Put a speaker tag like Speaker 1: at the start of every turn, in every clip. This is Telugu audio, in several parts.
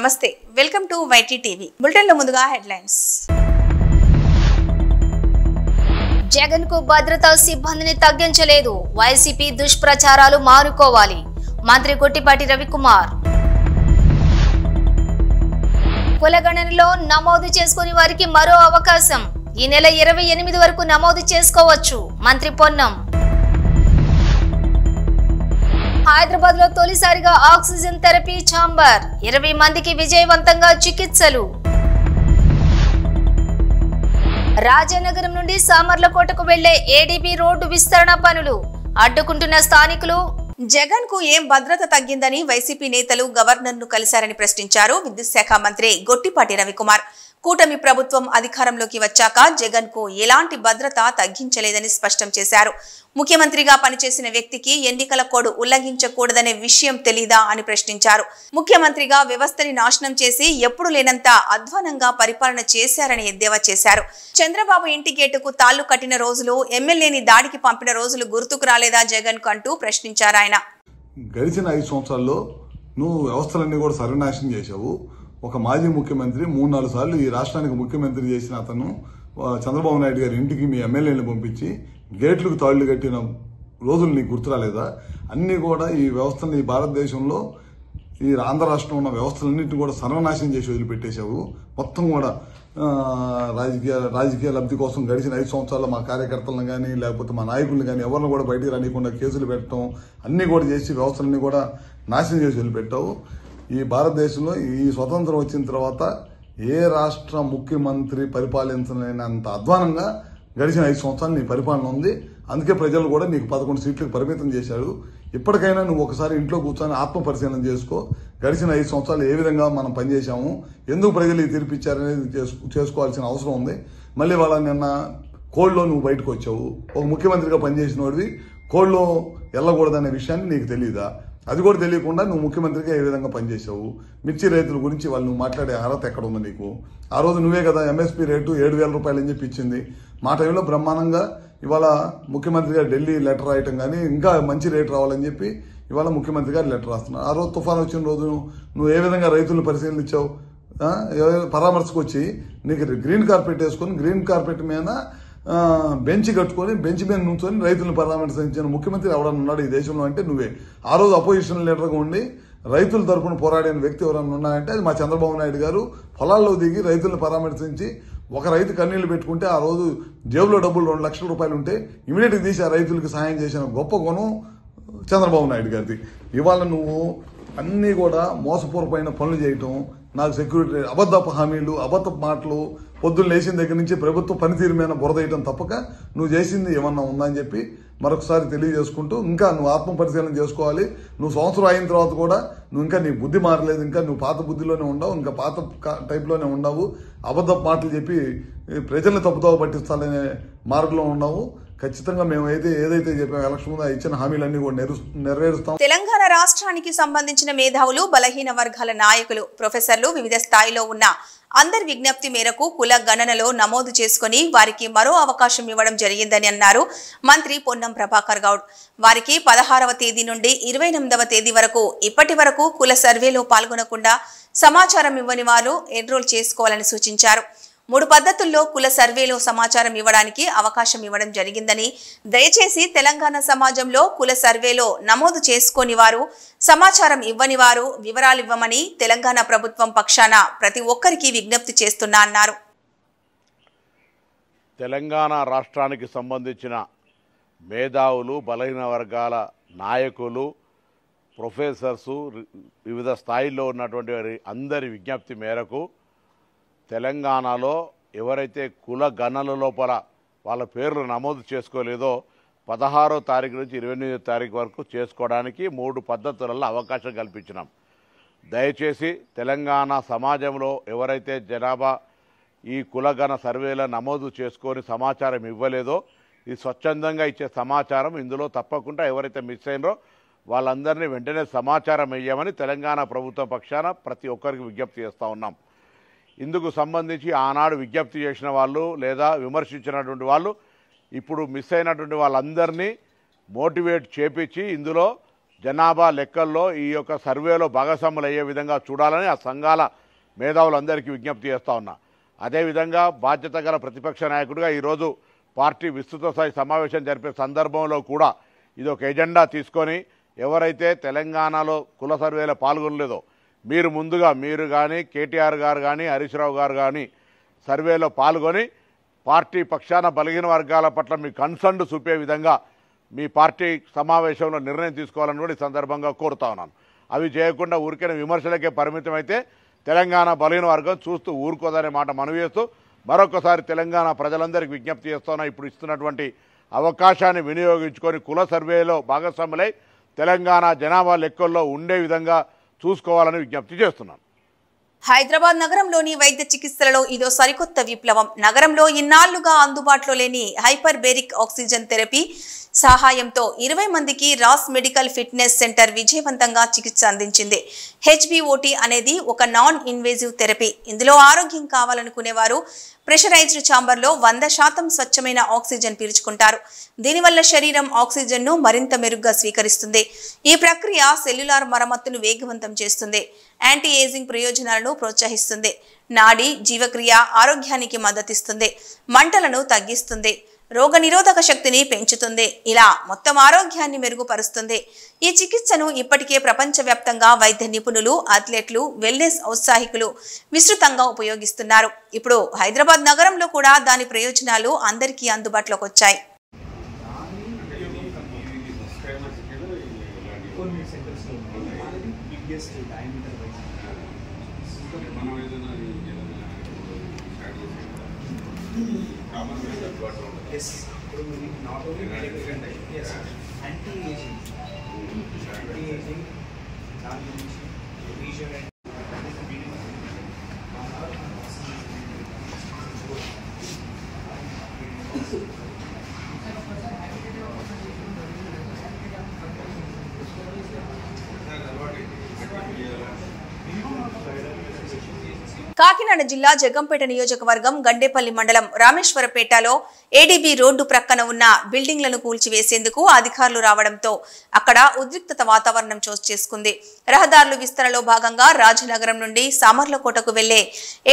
Speaker 1: నమస్తే వెల్కమ్ టు వైటీ టీవీ బులెటిన్లో ముందుగా హెడ్లైన్స్.
Speaker 2: జగన్ కు భద్రతా సిబ్బందిని తగ్గించలేదు. వైసీపీ దుష్ప్రచారాలు మానుకోవాలి. మంత్రి గొట్టిపాటి రవికుమార్. కులగణనలో నమోదు చేసుకుని వారికి మరో అవకాశం. ఈ నెల 28 వరకు నమోదు చేసుకోవచ్చు. మంత్రి పొన్నం. హైదరాబాద్ లో తొలిసారిగా ఆక్సిజన్ థెరపీ ఛాంబర్. 20 మందికి విజయవంతంగా చికిత్సలు. రాజానగరం నుండి సామర్లకోటకు వెళ్లే ఏడీబీ రోడ్డు విస్తరణ పనులు అడ్డుకుంటున్న స్థానికులు.
Speaker 1: జగన్ కు ఏం భద్రత తగ్గిందని వైసీపీ నేతలు గవర్నర్ ను కలిశారని ప్రశ్నించారు విద్యుత్ శాఖ మంత్రి గొట్టిపాటి రవికుమార్. కూటమి ప్రభుత్వం అధికారంలోకి వచ్చాక జగన్ కు ఎలాంటి భద్రత తగ్గించలేదని స్పష్టం చేశారు. ముఖ్యమంత్రిగా పనిచేసిన వ్యక్తికి ఎన్నికల కోడ్ ఉల్లంఘించకూడదనే విషయం తెలీదా అని ప్రశ్నించారు. ముఖ్యమంత్రిగా వ్యవస్థని నాశనం చేసి ఎప్పుడు లేనంత అధ్వానంగా పరిపాలన చేశారని ఎద్దేవా చేశారు. చంద్రబాబు ఇంటి గేటుకు తాళ్లు కట్టిన రోజులు, ఎమ్మెల్యేని దాడికి పంపిన రోజులు గుర్తుకు రాలేదా జగన్ కు అంటూ ప్రశ్నించారు ఆయన.
Speaker 3: గడిచిన 5 సంవత్సరాల్లో నువ్వు వ్యవస్థలన్నీ కూడా సర్వనాశనం చేశావు. ఒక మాజీ ముఖ్యమంత్రి 3-4 సార్లు ఈ రాష్ట్రానికి ముఖ్యమంత్రి చేసిన అతను చంద్రబాబు నాయుడు గారి ఇంటికి మీ ఎమ్మెల్యేని పంపించి గేట్లకు తాళ్లు కట్టిన రోజులు నీకు గుర్తురాలేదా? అన్నీ కూడా ఈ వ్యవస్థని భారతదేశంలో ఈ ఆంధ్ర రాష్ట్రంలో ఉన్న వ్యవస్థలన్నింటినీ కూడా సర్వనాశనం చేసి వదిలిపెట్టేశావు. మొత్తం కూడా రాజకీయ లబ్ధి కోసం గడిచిన 5 సంవత్సరాల్లో మా కార్యకర్తలను కానీ లేకపోతే మా నాయకులను కానీ ఎవరిని కూడా బయటికి రానియకుండా కేసులు పెట్టడం అన్నీ కూడా చేసి వ్యవస్థలన్నీ కూడా నాశనం చేసి వదిలిపెట్టావు. ఈ భారతదేశంలో ఈ స్వతంత్రం వచ్చిన తర్వాత ఏ రాష్ట్ర ముఖ్యమంత్రి పరిపాలించలేనంత అధ్వానంగా గడిచిన 5 సంవత్సరాలు నీ పరిపాలన ఉంది. అందుకే ప్రజలు కూడా నీకు 11 సీట్లకు పరిమితం చేశారు. ఇప్పటికైనా నువ్వు ఒకసారి ఇంట్లో కూర్చొని ఆత్మ పరిశీలన చేసుకో. గడిచిన 5 సంవత్సరాలు ఏ విధంగా మనం పనిచేశాము, ఎందుకు ప్రజలు ఈ తీర్పిచ్చారనేది చేసుకోవాల్సిన అవసరం ఉంది. మళ్ళీ వాళ్ళ నిన్న కోడ్లో నువ్వు బయటకు వచ్చావు. ఒక ముఖ్యమంత్రిగా పనిచేసిన వాడివి కోడ్లో వెళ్ళకూడదనే విషయాన్ని నీకు తెలియదా? అది కూడా తెలియకుండా నువ్వు ముఖ్యమంత్రిగా ఏ విధంగా పనిచేసావు? మిర్చి రైతుల గురించి వాళ్ళు నువ్వు మాట్లాడే అర్హత ఎక్కడ ఉంది నీకు? ఆ రోజు నువ్వే కదా ఎంఎస్పీ రేటు 7,000 రూపాయలు అని చెప్పి ఇచ్చింది. మా టైంలో బ్రహ్మాండంగా ఇవాళ ముఖ్యమంత్రిగా ఢిల్లీ లెటర్ రాయటం కానీ ఇంకా మంచి రేటు రావాలని చెప్పి ఇవాళ ముఖ్యమంత్రి గారు లెటర్ రాస్తున్నారు. ఆ రోజు తుఫాన్ వచ్చిన రోజు నువ్వు ఏ విధంగా రైతులను పరిశీలించావు? పరామర్శకు వచ్చి నీకు గ్రీన్ కార్పెట్ వేసుకొని గ్రీన్ కార్పెట్ మీద బెంచ్ కట్టుకొని బెంచ్ మీద నుంచొని రైతులను పరామర్శించిన ముఖ్యమంత్రి ఎవడన్నా ఉన్నాడు ఈ దేశంలో అంటే నువ్వే. ఆ రోజు అపోజిషన్ లీడర్గా ఉండి రైతుల తరఫున పోరాడిన వ్యక్తి ఎవరన్నా ఉన్నాయంటే అది మా చంద్రబాబు నాయుడు గారు. పొలాల్లో దిగి రైతులను పరామర్శించి ఒక రైతు కన్నీళ్లు పెట్టుకుంటే ఆ రోజు జేబులో డబ్బులు 2 లక్షల రూపాయలు ఉంటే ఇమీడియట్గా తీసి ఆ రైతులకు సాయం చేసిన గొప్ప గుణం చంద్రబాబు నాయుడు గారిది. ఇవాళ నువ్వు అన్నీ కూడా మోసపూర్వమైన పనులు చేయటం, నాకు సెక్యూరిటీ అబద్ధపు హామీలు, అబద్ధపు మాటలు, పొద్దున్న లేచిన దగ్గర నుంచి ప్రభుత్వ పనితీరు మీద బురదేయటం తప్పక నువ్వు చేసింది ఏమన్నా ఉందని చెప్పి మరొకసారి తెలియజేసుకుంటూ ఇంకా నువ్వు ఆత్మ పరిశీలన చేసుకోవాలి. నువ్వు సంవత్సరం అయిన తర్వాత కూడా నువ్వు ఇంకా నీ బుద్ధి మారలేదు. ఇంకా నువ్వు పాత బుద్ధిలోనే ఉండవు, ఇంకా పాత టైప్లోనే ఉండవు. అబద్ధపు మాటలు చెప్పి ప్రజల్ని తప్పుదోవ పట్టించాలనే మార్గంలో ఉన్నావు. ఖచ్చితంగా మేము ఏదైతే చెప్పాము ఎలక్షన్ ముందు ఇచ్చిన హామీలన్నీ కూడా నెరవేరుస్తాం.
Speaker 1: తెలంగాణ రాష్ట్రానికి సంబంధించిన మేధావులు, బలహీన వర్గాల నాయకులు, ప్రొఫెసర్లు వివిధ స్థాయిలో ఉన్న అందరి విజ్ఞప్తి మేరకు కుల గణనలో నమోదు చేసుకుని వారికి మరో అవకాశం ఇవ్వడం జరిగిందని అన్నారు మంత్రి పొన్నం ప్రభాకర్ గౌడ్. వారికి 16వ తేదీ నుండి 28వ తేదీ వరకు ఇప్పటి వరకు కుల సర్వేలో పాల్గొనకుండా సమాచారం ఇవ్వని వారు ఎన్రోల్ చేసుకోవాలని సూచించారు. 3 పద్ధతుల్లో కుల సర్వేలో సమాచారం ఇవ్వడానికి అవకాశం ఇవ్వడం జరిగిందని, దయచేసి తెలంగాణ సమాజంలో కుల సర్వేలో నమోదు చేసుకోని వారు, సమాచారం ఇవ్వని వారు వివరాలు ఇవ్వమని తెలంగాణ ప్రభుత్వం పక్షాన ప్రతి ఒక్కరికి విజ్ఞప్తి చేస్తున్నా అన్నారు.
Speaker 4: తెలంగాణ రాష్ట్రానికి సంబంధించిన మేధావులు, బలహీన వర్గాల నాయకులు, ప్రొఫెసర్సు, వివిధ స్థాయిల్లో ఉన్నటువంటి అందరి విజ్ఞప్తి మేరకు తెలంగాణలో ఎవరైతే కుల గణన లోపల వాళ్ళ పేర్లు నమోదు చేసుకోలేదో 16వ తారీఖు నుంచి 28వ తారీఖు వరకు చేసుకోవడానికి 3 పద్ధతులలో అవకాశం కల్పించినాం. దయచేసి తెలంగాణ సమాజంలో ఎవరైతే జనాభా ఈ కులగణ సర్వేలో నమోదు చేసుకొని సమాచారం ఇవ్వలేదో ఈ స్వచ్ఛందంగా ఇచ్చే సమాచారం ఇందులో తప్పకుండా ఎవరైతే మిస్ అయినరో వాళ్ళందరినీ వెంటనే సమాచారం ఇవ్వమని తెలంగాణ ప్రభుత్వం పక్షాన ప్రతి ఒక్కరికి విజ్ఞప్తి చేస్తూ ఉన్నాం. ఇందుకు సంబంధించి ఆనాడు విజ్ఞప్తి చేసిన వాళ్ళు లేదా విమర్శించినటువంటి వాళ్ళు ఇప్పుడు మిస్ అయినటువంటి వాళ్ళందరినీ మోటివేట్ చేపించి ఇందులో జనాభా లెక్కల్లో ఈ యొక్క సర్వేలో భాగస్వాములు అయ్యే విధంగా చూడాలని ఆ సంఘాల మేధావులందరికీ విజ్ఞప్తి చేస్తూ ఉన్నా. అదేవిధంగా బాధ్యత గల ప్రతిపక్ష నాయకుడిగా ఈరోజు పార్టీ విస్తృత స్థాయి సమావేశం జరిపే సందర్భంలో కూడా ఇది ఒక ఎజెండా తీసుకొని ఎవరైతే తెలంగాణలో కుల సర్వేలో పాల్గొనలేదో మీరు కానీ కేటీఆర్ గారు కానీ హరీష్ రావు గారు కానీ సర్వేలో పాల్గొని పార్టీ పక్షాన బలహీన వర్గాల పట్ల మీ కన్సర్న్ చూపే విధంగా మీ పార్టీ సమావేశంలో నిర్ణయం తీసుకోవాలని కూడా ఈ సందర్భంగా కోరుతా ఉన్నాను. అవి చేయకుండా ఊరికైనా విమర్శలకే పరిమితం అయితే తెలంగాణ బలహీన వర్గం చూస్తూ ఊరుకోదనే మాట మనవి చేస్తూ మరొకసారి తెలంగాణ ప్రజలందరికీ విజ్ఞప్తి చేస్తున్నా. ఇప్పుడు ఇస్తున్నటువంటి అవకాశాన్ని వినియోగించుకొని కుల సర్వేలో భాగస్వాములై తెలంగాణ జనాభా లెక్కల్లో ఉండే విధంగా చూసుకోవాలని విజ్ఞప్తి చేస్తున్నాను.
Speaker 1: హైదరాబాద్ నగరంలోని వైద్య చికిత్సలలో ఇదో సరికొత్త విప్లవం. నగరంలో ఇన్నాళ్లుగా అందుబాటులో లేని హైపర్ బేరిక్ ఆక్సిజన్ థెరపీ సహాయంతో 20 మందికి రాస్ మెడికల్ ఫిట్నెస్ సెంటర్ విజయవంతంగా చికిత్స అందించింది. HBOT అనేది ఒక నాన్ ఇన్వేజివ్ థెరపీ. ఇందులో ఆరోగ్యం కావాలనుకునేవారు ప్రెషరైజ్డ్ ఛాంబర్లో 100% స్వచ్ఛమైన ఆక్సిజన్ పీల్చుకుంటారు. దీనివల్ల శరీరం ఆక్సిజన్ను మరింత మెరుగ్గా స్వీకరిస్తుంది. ఈ ప్రక్రియ సెల్యులార్ మరమ్మతును వేగవంతం చేస్తుంది, యాంటీ ఏజింగ్ ప్రయోజనాలను ప్రోత్సహిస్తుంది, నాడీ జీవక్రియ ఆరోగ్యానికి మద్దతిస్తుంది, మంటలను తగ్గిస్తుంది, రోగనిరోధక శక్తిని పెంచుతుంది. ఇలా మొత్తం ఆరోగ్యాన్ని మెరుగుపరుస్తుంది. ఈ చికిత్సను ఇప్పటికే ప్రపంచవ్యాప్తంగా వైద్య నిపుణులు, అథ్లెట్లు, వెల్నెస్ ఔత్సాహికులు విస్తృతంగా ఉపయోగిస్తున్నారు. ఇప్పుడు హైదరాబాద్ నగరంలో కూడా దాని ప్రయోజనాలు అందరికీ అందుబాటులోకి వచ్చాయి.
Speaker 5: Yes, not only medical and yes, anti-aging, non-aging, leisure and that is the meaning of
Speaker 1: Kakinada జిల్లా జగ్గంపేట నియోజకవర్గం గండేపల్లి మండలం రామేశ్వరపేటలో ఏడీబీ రోడ్డు ప్రక్కన ఉన్న బిల్డింగ్లను కూల్చివేసేందుకు అధికారులు రావడంతో అక్కడ ఉద్రిక్తత వాతావరణం చోటు చేసుకుంది. రహదారుల విస్తరణలో భాగంగా రాజనగరం నుండి సామర్లకోటకు వెళ్లే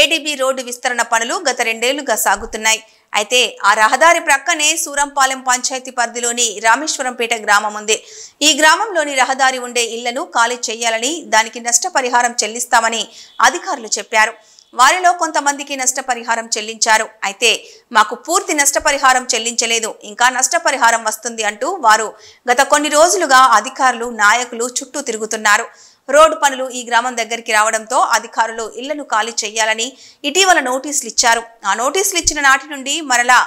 Speaker 1: ఏడీబీ రోడ్డు విస్తరణ పనులు గత 2 ఏళ్లుగా సాగుతున్నాయి. అయితే ఆ రహదారి ప్రక్కనే సూరంపాలెం పంచాయతీ పరిధిలోని రామేశ్వరంపేట గ్రామం ఉంది. ఈ గ్రామంలోని రహదారి ఉండే ఇళ్లను ఖాళీ చేయాలని, దానికి నష్టపరిహారం చెల్లిస్తామని అధికారులు చెప్పారు. వారిలో కొంతమందికి నష్టపరిహారం చెల్లించారు. అయితే మాకు పూర్తి నష్టపరిహారం చెల్లించలేదు, ఇంకా నష్టపరిహారం వస్తుంది అంటూ వారు గత కొన్ని రోజులుగా అధికారులు, నాయకులు చుట్టూ తిరుగుతున్నారు. రోడ్డు పనులు ఈ గ్రామం దగ్గరికి రావడంతో అధికారులు ఇళ్లను ఖాళీ చేయాలని ఇటీవల నోటీసులు ఇచ్చారు. ఆ నోటీసులు ఇచ్చిన నాటి నుండి మరలా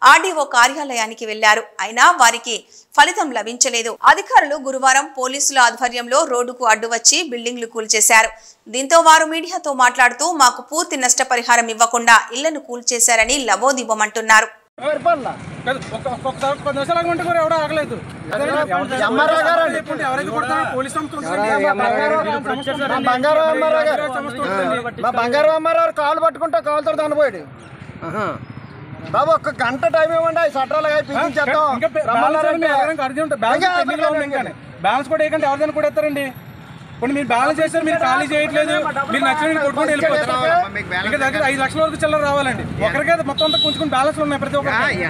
Speaker 1: ఆర్డీఓ కార్యాలయానికి వెళ్లారు. అయినా వారికి ఫలితం లభించలేదు. అధికారులు గురువారం పోలీసుల ఆధ్వర్యంలో రోడ్డుకు అడ్డు వచ్చి బిల్డింగ్లు కూల్చేశారు. దీంతో వారు మీడియాతో మాట్లాడుతూ మాకు పూర్తి నష్టపరిహారం ఇవ్వకుండా ఇళ్లను కూల్చేశారని లబోదిబమంటున్నారు.
Speaker 6: కాలు పట్టుకుంటే కాలుతో దానిపోయాడు బాబు. 1 గంట టైం ఇవ్వండి, సట్రాలు
Speaker 7: బ్యాలెన్స్ కూడా వేయకండి. ఎవరిదైనా కూడా ఎత్తారండి. కొన్ని మీరు బ్యాలెన్స్ చేస్తారు, మీరు ఖాళీ చేయట్లేదు, మీరు నచ్చిన కొట్టుకుంటూ వెళ్ళిపోతారు. ఇంకా దగ్గర 5 లక్షల వరకు చిల్లర రావాలండి. ఒకరికే మొత్తం అంతా కొంచెం బ్యాలెన్స్ ఉన్నాయి ప్రతి ఒక్కరికి.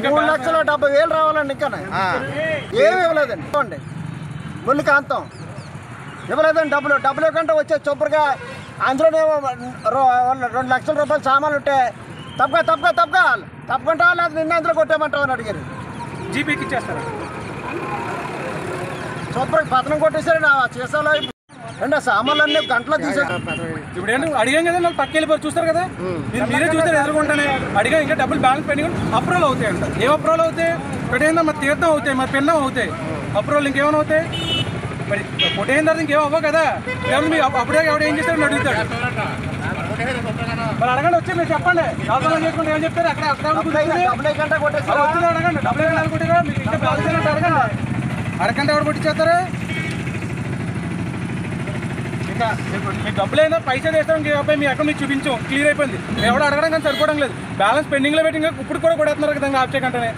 Speaker 6: 3,70,000 రావాలండి. ఇంకా ఏమి ఇవ్వలేదండి. చూడండి ముళ్ళు కాంతం ఇవ్వలేదండి. డబ్బులు ఇవ్వకుండా వచ్చే చొప్పుడుగా అందులోనే 2 లక్షల రూపాయలు సామాన్లు ఉంటే తప్పకుండా లేదు నిన్న అందులో కొట్టేయమంటావు అని అడిగారు.
Speaker 7: జీపీకి ఇచ్చేస్తారు.
Speaker 6: చొప్పుడుకి పతనం కొట్టేసారు. నా చేసాలో అంటే సామాన్లు అన్ని గంటలో తీసారు.
Speaker 7: ఇప్పుడు ఏంటి అడిగాం కదా, నాకు పక్క వెళ్ళిపోయి చూస్తారు కదా, మీరే చూస్తారు ఎదురుకుంటానే. అడిగా ఇంకా డబ్బులు బ్యాలెన్స్ పెండింగ్ అప్రూవల్ అవుతాయి అంట. ఏం అప్రూవల్ అవుతాయి? పెట్టేందా మరి తీర్థం అవుతాయి, మరి పెన్నం అవుతాయి. అప్రూవల్ ఇంకేమైనా అవుతాయి? మరి కొట్టేయిన తర్వాత ఇంకేమో అవ్వవు కదా. ఏమన్నా మీరు అప్పుడే ఎవడు ఏం చేస్తారని అడుగుతాడు. మరి అడగండి, వచ్చి మీరు చెప్పండి. అవసరం చేసుకుంటే ఏం చెప్తారు? అక్కడ వచ్చింది అడగండి. డబ్బులు ఏమైనా అనుకుంటారా? మీరు ఇంకా బ్యాలెన్స్ అయినట్టు అడగండి. అడగండి, ఎవరు కొట్టించేస్తారు? ఇంకా మీకు డబ్బులు అయినా పైసా చేస్తాం. ఇంకే అబ్బాయి మీ అకౌంట్ మీకు చూపించాం, క్లియర్ అయిపోయింది. ఎవడు అడగడం కానీ సరిపోవడం లేదు. బ్యాలెన్స్ పెండింగ్లో పెట్టి ఇంకా ఇప్పుడు కూడా కొడేస్తున్నారు కదా ఆఫ్ చేయకంటేనే.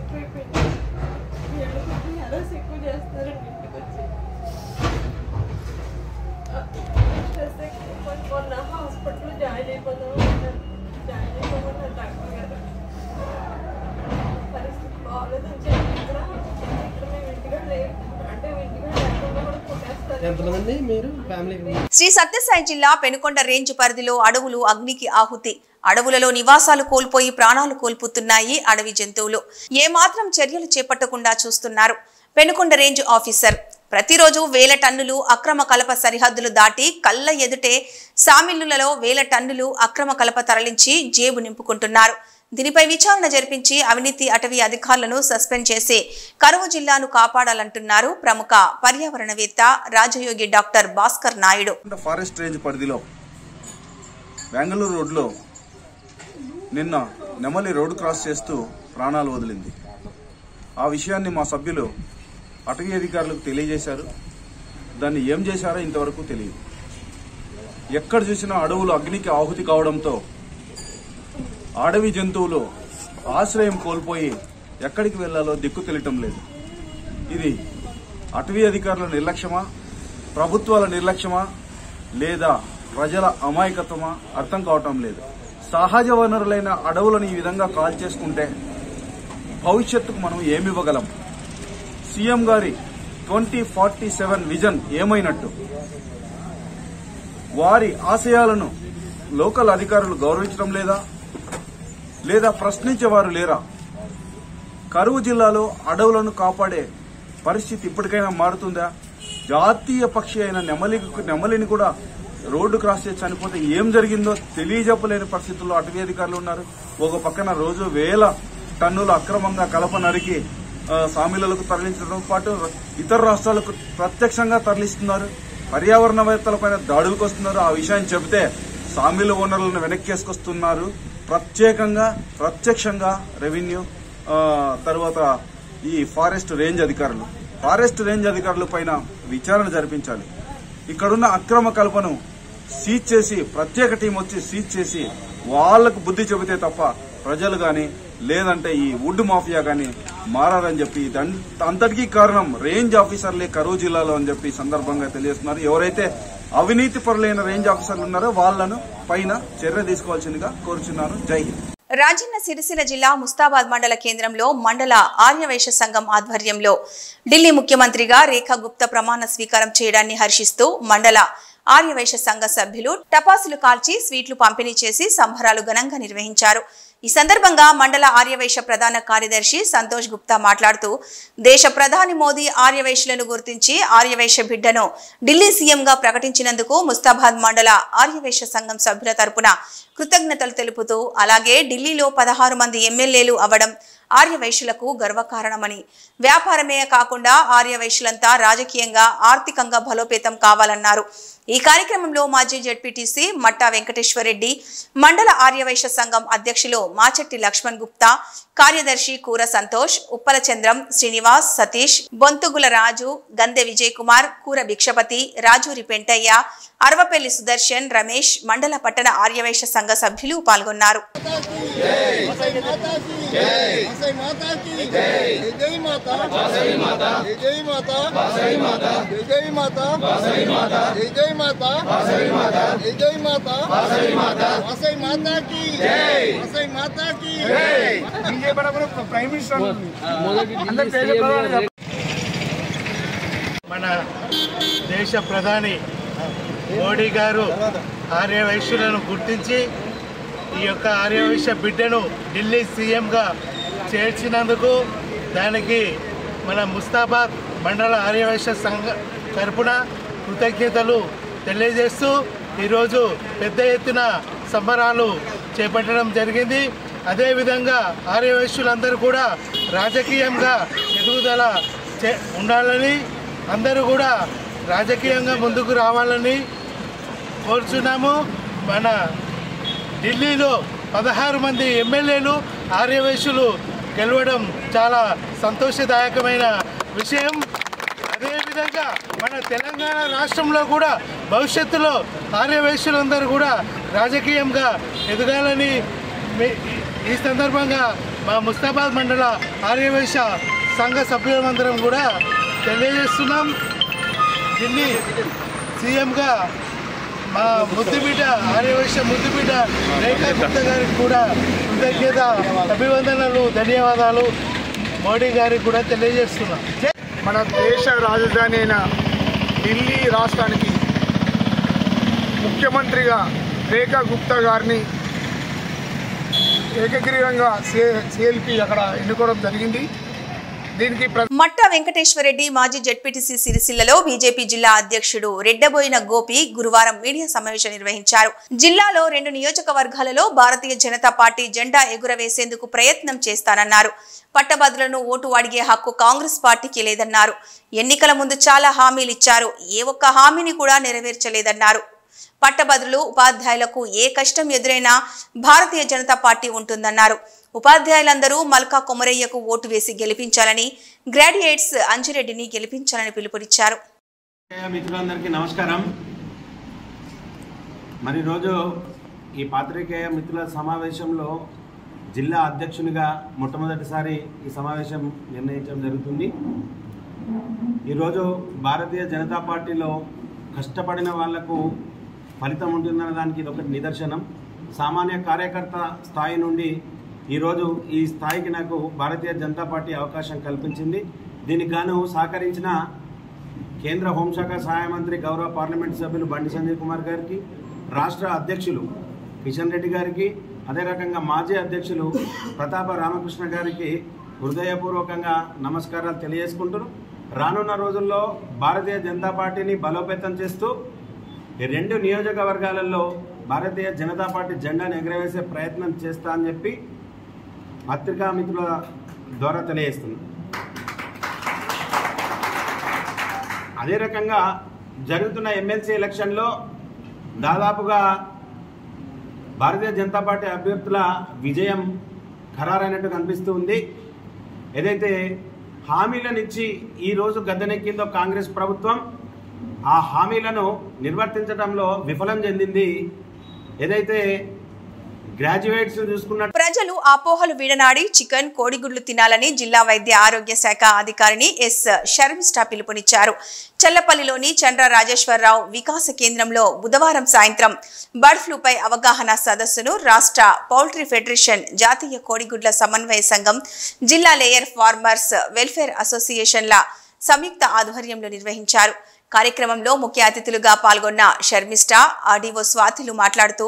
Speaker 8: ఎక్కువైపోయింది. ఎక్కువ చేస్తారండి ఇంటికి వచ్చి స్ట్రెస్ ఎక్కువ. మొన్న హాస్పిటల్లో జాయిన్ అయిపోమన్నారు డాక్టర్ గారు. పరిస్థితి బాగాలేదని చెప్పి ఇక్కడ మేము ఇంటిగా లేదు అంటే ఇంటిగా లేకుండా కూడా కొట్టేస్తారు.
Speaker 5: ఎంతమంది మీరు ఫ్యామిలీ?
Speaker 1: శ్రీ సత్యసాయి జిల్లా పెనుకొండ రేంజ్ పరిధిలో అడవులు అగ్నికి ఆహుతి. అడవులలో నివాసాలు కోల్పోయి ప్రాణాలు కోల్పోతున్నాయి అడవి జంతువులు. ఏమాత్రం చర్యలు చేపట్టకుండా చూస్తున్నారు పెనుకొండ రేంజ్ ఆఫీసర్. ప్రతిరోజు వేల టన్నులు అక్రమ కలప సరిహద్దులు దాటి కళ్ళ ఎదుటే సామిల్లులలో వేల టన్నులు అక్రమ కలప తరలించి జేబు నింపుకుంటున్నారు. దీనిపై విచారణ జరిపించి అవినీతి అటవీ అధికారులను సస్పెండ్ చేసి కరువు జిల్లాను కాపాడాలంటున్నారు ప్రముఖ పర్యావరణవేత్త రాజయోగి doctor Bhaskar Naidu.
Speaker 9: Forest range పరిధిలో బెంగళూరు రోడ్లో నిన్న నెమలి రోడ్డు క్రాస్ చేస్తూ ప్రాణాలు వదిలింది. ఆ విషయాన్ని మా సభ్యులు అటవీ అధికారులకు తెలియజేశారు. దాన్ని ఏం చేశారో ఇంతవరకు తెలియదు. ఎక్కడ చూసినా అడవులు అగ్నికి ఆహుతి కావడంతో అడవి జంతువులు ఆశ్రయం కోల్పోయి ఎక్కడికి వెళ్లాలో దిక్కు తెలియటం లేదు. ఇది అటవీ అధికారుల నిర్లక్ష్యమా, ప్రభుత్వాల నిర్లక్ష్యమా, లేదా ప్రజల అమాయకత్వమా అర్థం కావటం లేదు. సహజ వనరులైన అడవులను ఈ విధంగా కాల్ చేసుకుంటే భవిష్యత్తుకు మనం ఏమివ్వగలం? సీఎం గారి 2047 విజన్ ఏమైనట్టు? వారి ఆశయాలను లోకల్ అధికారులు గౌరవించడం లేదా ప్రశ్నించేవారు లేరా? కరువు జిల్లాలో అడవులను కాపాడే పరిస్థితి ఇప్పటికైనా మారుతుందా? జాతీయ పక్షి అయిన నెమలిని కూడా రోడ్డు క్రాస్ చేసి చనిపోతే ఏం జరిగిందో తెలియజెప్పలేని పరిస్థితుల్లో అటవీ అధికారులు ఉన్నారు. ఒక పక్కన రోజు వేల టన్నులు అక్రమంగా కలప నరికి సామిలకు తరలించడంతో పాటు ఇతర రాష్ట్రాలకు ప్రత్యక్షంగా తరలిస్తున్నారు. పర్యావరణవేత్తలపైన దాడులకు వస్తున్నారు. ఆ విషయాన్ని చెబితే సామిల ఓనర్లను వెనక్కేసుకొస్తున్నారు. ప్రత్యక్షంగా రెవెన్యూ తర్వాత ఈ ఫారెస్ట్ రేంజ్ అధికారుల పైన విచారణ జరిపించాలి. ఇక్కడున్న అక్రమ కల్పను సీజ్ చేసి ప్రత్యేక టీం వచ్చి సీజ్ చేసి వాళ్లకు బుద్ధి చెబితే తప్ప ప్రజలు గాని లేదంటే ఈ వుడ్ మాఫియా గాని మారని చెప్పి అంతటికీ కారణం రేంజ్ ఆఫీసర్లే కరువు జిల్లాలో అని చెప్పి సందర్భంగా తెలియజేస్తున్నారు. ఎవరైతే అవినీతి పరులైన రేంజ్ ఆఫీసర్లు ఉన్నారో వాళ్లను పైన చర్య తీసుకోవాల్సిందిగా కోరుచున్నారు. జై హింద్.
Speaker 1: రాజన్న సిరిసిల్ల జిల్లా ముస్తాబాద్ మండల కేంద్రంలో మండల ఆర్యవైశ్య సంఘం ఆధ్వర్యంలో ఢిల్లీ ముఖ్యమంత్రిగా రేఖా గుప్తా ప్రమాణ స్వీకారం చేయడాన్ని హర్షిస్తూ మండల ఆర్యవైశ్య సంఘ సభ్యులు టపాసులు కాల్చి స్వీట్లు పంపిణీ చేసి సంబరాలు ఘనంగా నిర్వహించారు. ఈ సందర్భంగా మండల ఆర్యవైశ్య ప్రధాన కార్యదర్శి సంతోష్ గుప్తా మాట్లాడుతూ దేశ ప్రధాని మోదీ ఆర్యవైశ్యులను గుర్తించి ఆర్యవైశ్య బిడ్డను ఢిల్లీ సీఎంగా ప్రకటించినందుకు ముస్తాబాద్ మండల ఆర్యవైశ్య సంఘం సభ్యుల తరపున కృతజ్ఞతలు తెలుపుతూ అలాగే ఢిల్లీలో 16 మంది ఎమ్మెల్యేలు అవ్వడం ఆర్యవైశ్యులకు గర్వకారణమని, వ్యాపారమే కాకుండా ఆర్యవైశ్యులంతా రాజకీయంగా ఆర్థికంగా బలోపేతం కావాలన్నారు. ఈ కార్యక్రమంలో మాజీ జెడ్పీటీసీ మట్టా వెంకటేశ్వరరెడ్డి, మండల ఆర్యవైశ్య సంఘం అధ్యక్షులు మాచెట్టి లక్ష్మణ్ గుప్తా, కార్యదర్శి కూర సంతోష్, ఉప్పల చంద్రం, శ్రీనివాస్, సతీష్, బొంతుగుల రాజు, గందె విజయ్ కుమార్, కూర భిక్షపతి, రాజూరి పెంటయ్య, అరవపల్లి సుదర్శన్, రమేష్, మండల పట్టణ ఆర్యవైశ్య సంఘ సభ్యులు పాల్గొన్నారు.
Speaker 10: మన దేశ ప్రధాని మోడీ గారు ఆర్యవైశ్యులను గుర్తించి ఈ యొక్క ఆర్యవైశ్య బిడ్డను ఢిల్లీ సీఎంగా చేర్చినందుకు దానికి మన ముస్తాబాద్ మండల ఆర్యవైశ్య సంఘ తరపున కృతజ్ఞతలు తెలియజేస్తూ ఈరోజు పెద్ద ఎత్తున సంబరాలు చేపట్టడం జరిగింది. అదేవిధంగా ఆర్యవైశ్యులందరూ కూడా రాజకీయంగా ఎదుగుదల ఉండాలని, అందరూ కూడా రాజకీయంగా ముందుకు రావాలని కోరుచున్నాము. మన ఢిల్లీలో 16 మంది ఎమ్మెల్యేలు ఆర్యవైశ్యులు గెలవడం చాలా సంతోషదాయకమైన విషయం. అదేవిధంగా మన తెలంగాణ రాష్ట్రంలో కూడా భవిష్యత్తులో ఆర్యవైశ్యులందరూ కూడా రాజకీయంగా ఎదగాలని ఈ సందర్భంగా మా ముస్తాబాద్ మండల ఆర్యవైశ్య సంఘ సభ్యులందరం కూడా తెలియజేస్తున్నాం. ఢిల్లీ సీఎంగా మా ముద్దుబిడ్డ ఆర్యవైశ్య ముద్దుబిడ్డ రేఖా గుప్తా గారికి కూడా కృతజ్ఞత అభివందనలు, ధన్యవాదాలు మోడీ గారికి కూడా తెలియజేస్తున్నాం.
Speaker 6: మన దేశ రాజధాని అయిన ఢిల్లీ రాష్ట్రానికి ముఖ్యమంత్రిగా రేఖా గుప్తా గారిని ఏకగ్రీవంగా సిఎల్పి అక్కడ ఎన్నుకోవడం జరిగింది. దీనికి
Speaker 1: మట్ట వెంకటేశ్వరరెడ్డి మాజీ జెడ్పీటీసీ సిరిసిల్లలో బీజేపీ జిల్లా అధ్యక్షుడు రెడ్డబోయిన గోపి గురువారం మీడియా సమావేశం నిర్వహించారు. జిల్లాలో 2 నియోజకవర్గాలలో భారతీయ జనతా పార్టీ జెండా ఎగురవేసేందుకు ప్రయత్నం చేస్తానన్నారు. పట్టభద్రులను ఓటు అడిగే హక్కు కాంగ్రెస్ పార్టీకి లేదన్నారు. ఎన్నికల ముందు చాలా హామీలు ఇచ్చారు, ఏ ఒక్క హామీని కూడా నెరవేర్చలేదన్నారు. పట్టభద్రులు ఉపాధ్యాయులకు ఏ కష్టం ఎదురైనా భారతీయ జనతా పార్టీ ఉంటుందన్నారు. ఉపాధ్యాయులందరూ మల్కా కొమరయ్యకు ఓటు వేసి గెలిపించాలని, గ్రాడ్యుయేట్స్ అంజిరెడ్డిని గెలిపించాలని పిలుపునిచ్చారు.
Speaker 11: మిత్రులందరికీ నమస్కారం. మరి రోజు ఈ పాత్రికేయ మిత్రుల సమావేశంలో జిల్లా అధ్యక్షునిగా మొట్టమొదటిసారి ఈ సమావేశం నిర్ణయించడం జరుగుతుంది. ఈరోజు భారతీయ జనతా పార్టీలో కష్టపడిన వాళ్లకు ఫలితం ఉంటుందన్న దానికి ఇది ఒకటి నిదర్శనం. సామాన్య కార్యకర్త స్థాయి నుండి ఈరోజు ఈ స్థాయికి నాకు భారతీయ జనతా పార్టీ అవకాశం కల్పించింది. దీనికి గాను సహకరించిన కేంద్ర హోంశాఖ సహాయ మంత్రి గౌరవ పార్లమెంటు సభ్యులు బండి సంజయ్ కుమార్ గారికి, రాష్ట్ర అధ్యక్షులు కిషన్ రెడ్డి గారికి, అదే రకంగా మాజీ అధ్యక్షులు ప్రతాప రామకృష్ణ గారికి హృదయపూర్వకంగా నమస్కారాలు తెలియజేసుకుంటున్నాను. రానున్న రోజుల్లో భారతీయ జనతా పార్టీని బలోపేతం చేస్తూ ఈ 2 నియోజకవర్గాలలో భారతీయ జనతా పార్టీ జెండాను ఎగరవేసే ప్రయత్నం చేస్తా అని చెప్పి పత్రికా మిత్రుల ద్వారా తెలియజేస్తున్నాను. అదే రకంగా జరుగుతున్న ఎమ్మెల్సీ ఎలక్షన్లో దాదాపుగా భారతీయ జనతా పార్టీ అభ్యర్థుల విజయం ఖరారైనట్టు కనిపిస్తూ ఉంది. ఏదైతే హామీలనిచ్చి ఈరోజు గద్దెనెక్కిందో కాంగ్రెస్ ప్రభుత్వం, ఆ హామీలను నిర్వర్తించడంలో విఫలం చెందింది. ఏదైతే గ్రాడ్యుయేట్స్ చూసుకున్న
Speaker 1: ప్రజలు అపోహలు విడనాడి చికెన్, కోడిగుడ్లు తినాలని జిల్లా వైద్య ఆరోగ్య శాఖ అధికారిని ఎస్ షర్మిష్ఠా పిలుపునిచ్చారు. చల్లపల్లిలోని చంద్ర రాజేశ్వరరావు వికాస కేంద్రంలో బుధవారం సాయంత్రం బర్డ్ ఫ్లూపై అవగాహన సదస్సును రాష్ట్ర పౌల్ట్రీ ఫెడరేషన్, జాతీయ కోడిగుడ్ల సమన్వయ సంఘం, జిల్లా లేయర్ ఫార్మర్స్ వెల్ఫేర్ అసోసియేషన్ల సంయుక్త ఆధ్వర్యంలో నిర్వహించారు. కార్యక్రమంలో ముఖ్య అతిథులుగా పాల్గొన్న షర్మిష్ఠా, ఆర్డీఓ స్వాతిలు మాట్లాడుతూ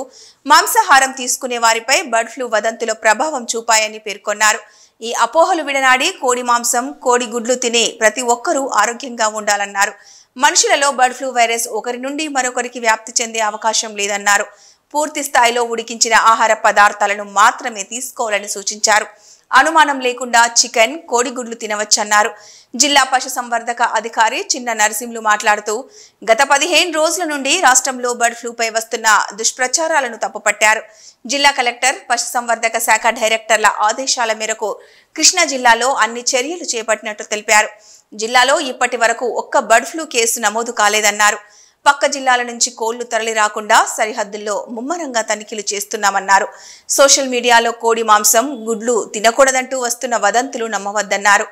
Speaker 1: మాంసాహారం తీసుకునే వారిపై బర్డ్ ఫ్లూ వదంతుల ప్రభావం చూపాయని పేర్కొన్నారు. ఈ అపోహలు విడనాడి కోడి మాంసం, కోడి గుడ్లు తినే ప్రతి ఒక్కరూ ఆరోగ్యంగా ఉండాలన్నారు. మనుషులలో బర్డ్ ఫ్లూ వైరస్ ఒకరి నుండి మరొకరికి వ్యాప్తి చెందే అవకాశం లేదన్నారు. పూర్తి స్థాయిలో ఉడికించిన ఆహార పదార్థాలను మాత్రమే తీసుకోవాలని సూచించారు. అనుమానం లేకుండా చికెన్, కోడిగుడ్లు తినవచ్చన్నారు. జిల్లా పశుసంవర్ధక అధికారి చిన్న నరసింహులు మాట్లాడుతూ గత 15 రోజుల నుండి రాష్ట్రంలో బర్డ్ ఫ్లూపై వస్తున్న దుష్ప్రచారాలను తప్పుపట్టారు. జిల్లా కలెక్టర్, పశుసంవర్ధక శాఖ డైరెక్టర్ల ఆదేశాల మేరకు కృష్ణా జిల్లాలో అన్ని చర్యలు చేపట్టినట్టు తెలిపారు. జిల్లాలో ఇప్పటి వరకు ఒక్క బర్డ్ ఫ్లూ కేసు నమోదు కాలేదన్నారు. పక్క జిల్లాల నుంచి కోళ్లు తరలి రాకుండా సరిహద్దుల్లో ముమ్మరంగా తనిఖీలు చేస్తున్నామన్నారు. సోషల్ మీడియాలో కోడి మాంసం, గుడ్లు తినకూడదంటూ వస్తున్న వదంతులు నమ్మవద్దన్నారు.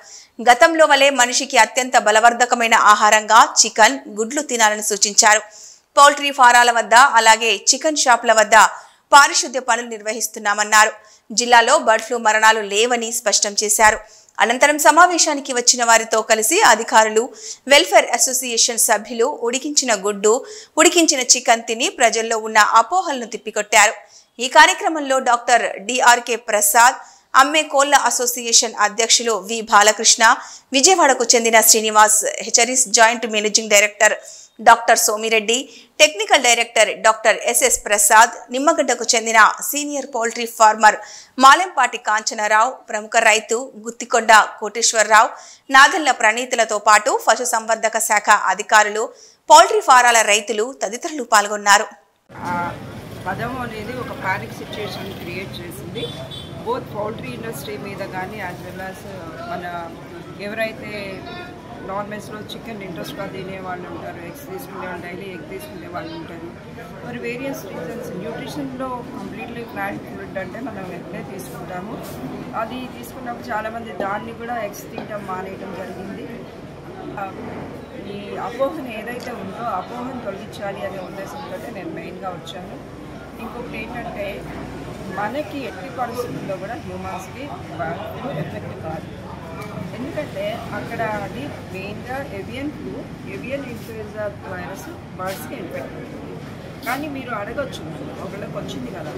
Speaker 1: గతంలో వలె మనిషికి అత్యంత బలవర్ధకమైన ఆహారంగా చికెన్, గుడ్లు తినాలని సూచించారు. పౌల్ట్రీ ఫారాల వద్ద, అలాగే చికెన్ షాపుల వద్ద పారిశుద్ధ్య పనులు నిర్వహిస్తున్నామన్నారు. జిల్లాలో బర్డ్ ఫ్లూ మరణాలు లేవని స్పష్టం చేశారు. అనంతరం సమావేశానికి వచ్చిన వారితో కలిసి అధికారులు, వెల్ఫేర్ అసోసియేషన్ సభ్యులు ఉడికించిన గుడ్డు, ఉడికించిన చికెన్ తిని ప్రజల్లో ఉన్న అపోహలను తిప్పికొట్టారు. ఈ కార్యక్రమంలో డాక్టర్ డిఆర్కే ప్రసాద్, అమ్మే కోళ్ల అసోసియేషన్ అధ్యక్షులు వి బాలకృష్ణ, విజయవాడకు చెందిన Srinivas, hatcheries joint managing director doctor Somireddy, technical director doctor SS Prasad, నిమ్మగడ్డకు చెందిన senior poultry farmer Malempati Kanchanarao, ప్రముఖ రైతు గుత్తికొండ కోటేశ్వరరావు, నాదెళ్ల ప్రణీతులతో పాటు పశుసంవర్ధక శాఖ అధికారులు, పౌల్ట్రీ ఫారాల రైతులు తదితరులు పాల్గొన్నారు.
Speaker 12: పదం అనేది ఒక పానిక్ సిచ్యుయేషన్ క్రియేట్ చేసింది. బోత్ పౌల్ట్రీ ఇండస్ట్రీ మీద కానీ యాజ్ వెల్ యాజ్ మన ఎవరైతే నాన్ వెజ్లో చికెన్ ఇంట్రెస్ట్గా తినే వాళ్ళు ఉంటారు, ఎగ్స్ తీసుకునే వాళ్ళు, డైలీ ఎగ్ తీసుకునే వాళ్ళు ఉంటారు. మరి వేరియస్ రీజన్స్ న్యూట్రిషన్లో కంప్లీట్లీ ప్లాంట్ ఫుడ్ అంటే మనం వెంటనే తీసుకుంటాము. అది తీసుకున్నప్పుడు చాలామంది దాన్ని కూడా ఎగ్స్ తినడం మానేయడం జరిగింది. ఈ అపోహను ఏదైతే ఉందో అపోహను తొలగించాలి అనే ఉద్దేశంతో నేను మెయిన్గా వచ్చాను. ఇంకొకటి ఏంటంటే మనకి ఎట్టి పరిస్థితుల్లో కూడా హ్యూమన్స్కి ఎఫెక్ట్ కాదు. ఎందుకంటే అక్కడ అది మెయిన్గా ఏవియన్ ఇన్ఫ్లుయెంజా వైరస్ బర్డ్స్కి ఇన్ఫెక్ట్ అవుతుంది. కానీ మీరు అడగచ్చు, ఒకళ్ళకి వచ్చింది కదా,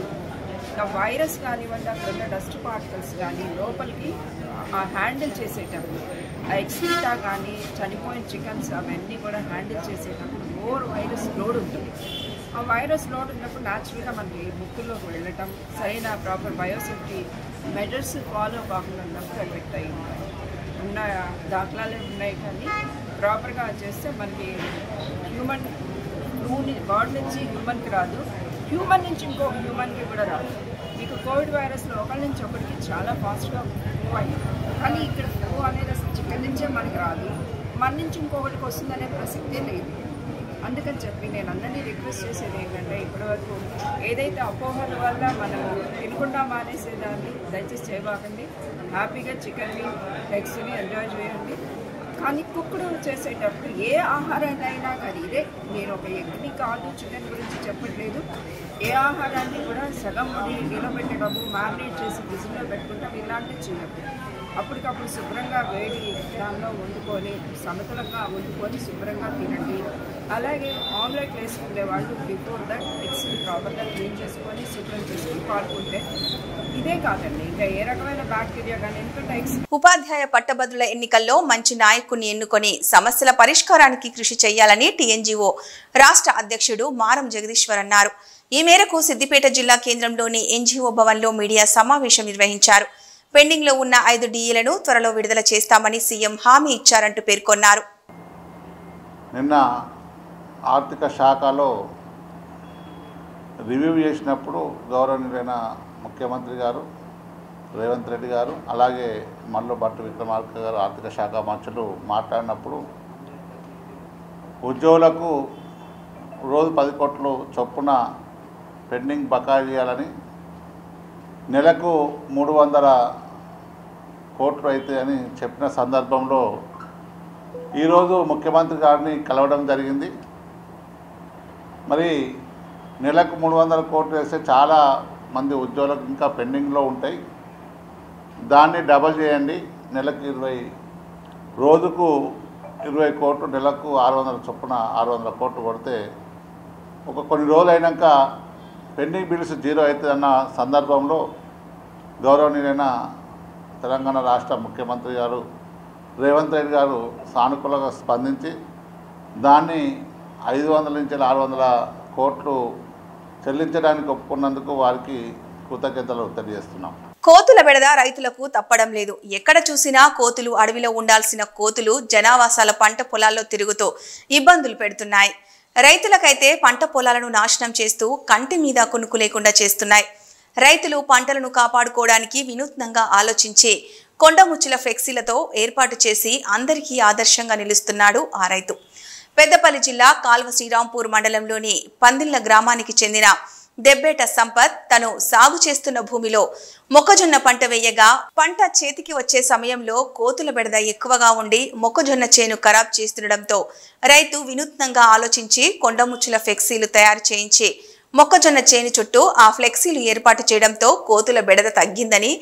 Speaker 12: ఆ వైరస్ కానివ్వండి, అక్కడ ఉన్న డస్ట్ పార్టికల్స్ కానీ లోపలికి హ్యాండిల్ చేసేటప్పుడు ఆ ఎక్స్పీటా కానీ చనిపోయిన చికెన్స్ అవన్నీ కూడా హ్యాండిల్ చేసేటప్పుడు మోర్ వైరస్ లోడ్ ఉంటుంది. ఆ వైరస్ లోడ్ ఉన్నప్పుడు న్యాచురల్గా మనకి ముక్కుల్లోకి వెళ్ళటం, సరైన ప్రాపర్ బయోసేఫ్టీ మెజర్స్ ఫాలో కాకుండా ఉన్నప్పుడు ఎఫెక్ట్ అయ్యి ఉన్న దాఖలాలే ఉన్నాయి. కానీ ప్రాపర్గా చేస్తే మనకి హ్యూమన్ బర్డ్ నుంచి హ్యూమన్కి రాదు, హ్యూమన్ నుంచి ఇంకొక హ్యూమన్కి కూడా రాదు. మీకు కోవిడ్ వైరస్లో ఒకరి నుంచి ఒకరికి చాలా ఫాస్ట్గా మూవ్ అయ్యింది. కానీ ఇక్కడ మూవ్ అనేది అసలు చికెన్ నుంచే మనకి రాదు, మన నుంచి ఇంకొకటికి వస్తుందనే ప్రసక్తే లేదు. అందుకని చెప్పి నేను అందరినీ రిక్వెస్ట్ చేసేది ఏంటంటే ఇప్పటివరకు ఏదైతే అపోహల వల్ల మనం తినకుండా మానేసేదాన్ని దయచేసి చేయబాకండి. హ్యాపీగా చికెన్ని ఎగ్స్ని ఎంజాయ్ చేయండి. కానీ కుక్కుడు చేసేటప్పుడు ఏ ఆహారాన్నైనా కానీ ఇదే, నేను ఒక ఎగ్ని కాదు చికెన్ గురించి చెప్పట్లేదు, ఏ ఆహారాన్ని కూడా సగం నిలబెట్టడము, మ్యారినేట్ చేసి ఫ్రిడ్జ్లో పెట్టుకుంటాం, ఇలాంటివి చేయద్దు. అప్పటికప్పుడు శుభ్రంగా వేడి దానిలో వండుకొని సమతులంగా వండుకొని శుభ్రంగా తినండి. అలాగే ఆమ్లెట్ వేసుకునే వాళ్ళు బిఫోర్ దట్ ఎగ్స్ని ప్రాపర్గా క్లీన్ చేసుకొని శుభ్రం చేసుకొని పాడుకుంటే ఇదే కాదండి, ఇంకా ఏ రకమైన బ్యాక్టీరియా కానీ. ఎందుకంటే
Speaker 1: ఉపాధ్యాయ పట్టభద్రుల ఎన్నికల్లో మంచి నాయకుడిని ఎన్నుకొని సమస్యల పరిష్కారానికి కృషి చేయాలని టీఎన్జీఓ రాష్ట్ర అధ్యక్షుడు మారం జగదీశ్వర్ అన్నారు. ఈ మేరకు సిద్దిపేట జిల్లా కేంద్రంలోని ఎన్జీఓ భవన్లో మీడియా సమావేశం నిర్వహించారు. పెండింగ్లో ఉన్న 5 డీఏలను త్వరలో విడుదల చేస్తామని సీఎం హామీ ఇచ్చారంటూ పేర్కొన్నారు.
Speaker 13: నిన్న ఆర్థిక శాఖలో రివ్యూ చేసినప్పుడు గౌరవనీయులైన ముఖ్యమంత్రి గారు రేవంత్ రెడ్డి గారు, అలాగే మల్లు భట్టి విక్రమార్క గారు ఆర్థిక శాఖ మంత్రులు మాట్లాడినప్పుడు ఉద్యోగులకు రోజు 10 కోట్లు చొప్పున పెండింగ్ బకాయి చేయాలని, నెలకు 300 కోట్లు అయితే అని చెప్పిన సందర్భంలో ఈరోజు ముఖ్యమంత్రి గారిని కలవడం జరిగింది. మరి నెలకు 300 కోట్లు వేస్తే చాలా మంది ఉద్యోగులకు ఇంకా పెండింగ్లో ఉంటాయి, దాన్ని డబల్ చేయండి, నెలకు 20, రోజుకు 20 కోట్లు, నెలకు 600 చొప్పున 600 కోట్లు కొడితే కొన్ని రోజులు అయినాక పెండింగ్ బిల్స్ జీరో అవుతుందన్న సందర్భంలో గౌరవనీయులైన తెలంగాణ రాష్ట్ర ముఖ్యమంత్రి గారు రేవంత్ రెడ్డి గారు సానుకూలంగా స్పందించి దాన్ని 500 నుంచి 600 కోట్లు చెల్లించడానికి ఒప్పుకున్నందుకు వారికి కృతజ్ఞతలు తెలియజేస్తున్నాం.
Speaker 1: కోతుల బెడద రైతులకు తప్పడం లేదు. ఎక్కడ చూసినా కోతులు, అడవిలో ఉండాల్సిన కోతులు జనావాసాల పంట పొలాల్లో తిరుగుతూ ఇబ్బందులు పెడుతున్నాయి. రైతులకైతే పంట పొలాలను నాశనం చేస్తూ కంటి మీద కునుకు లేకుండా చేస్తున్నాయి. రైతులు పంటలను కాపాడుకోవడానికి వినూత్నంగా ఆలోచించి కొండముచ్చుల ఫ్లెక్సీలతో ఏర్పాటు చేసి అందరికీ ఆదర్శంగా నిలుస్తున్నాడు ఆ రైతు. పెద్దపల్లి జిల్లా కాల్వ శ్రీరాంపూర్ మండలంలోని పందిళ్ల గ్రామానికి చెందిన దెబ్బేట సంపత్ తను సాగు చేస్తున్న భూమిలో మొక్కజొన్న పంట వేయగా పంట చేతికి వచ్చే సమయంలో కోతుల బెడద ఎక్కువగా ఉండి మొక్కజొన్న చేను ఖరాబ్ చేస్తుండటంతో రైతు వినూత్నంగా ఆలోచించి కొండముచ్చుల ఫ్లెక్సీలు తయారు చేయించి మొక్కజొన్న చేను చుట్టూ ఆ ఫ్లెక్సీలు ఏర్పాటు చేయడంతో కోతుల బెడద తగ్గిందని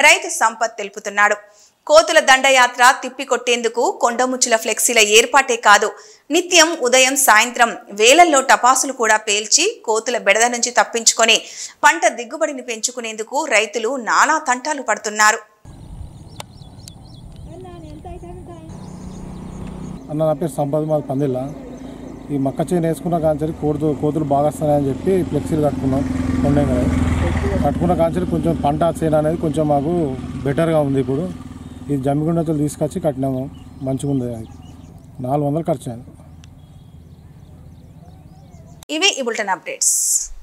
Speaker 1: రైతు సంపత్ తెలుపుతున్నాడు. కోతుల దండయాత్ర తిప్పికొట్టేందుకు కొండముచ్చుల ఫ్లెక్సీల ఏర్పాటే కాదు, నిత్యం ఉదయం సాయంత్రం వేలల్లో టపాసులు కూడా పేల్చి కోతుల బెడద నుంచి తప్పించుకొని పంట దిగుబడిని పెంచుకునేందుకు రైతులు నానా తంటాలు పడుతున్నారు.
Speaker 14: అన్న నా పేరు సంపత్, మాది పందిళ్ళ. ఈ మక్క చేను వేసుకున్న కాంచరి కోతులు బాగా వస్తున్నాయని చెప్పి ఫ్లెక్సీలు కట్టుకున్నాం. కట్టుకున్న కాంచరి కొంచెం పంట చేను అనేది కొంచెం మాకు బెటర్గా ఉంది. ఇప్పుడు ఈ జమ్మిగుండతో తీసుకొచ్చి కట్టినాము, మంచిగా ఉంది. 400 ఖర్చు అయింది.
Speaker 1: ఇవి ఈ బులెటిన్ అప్డేట్స్.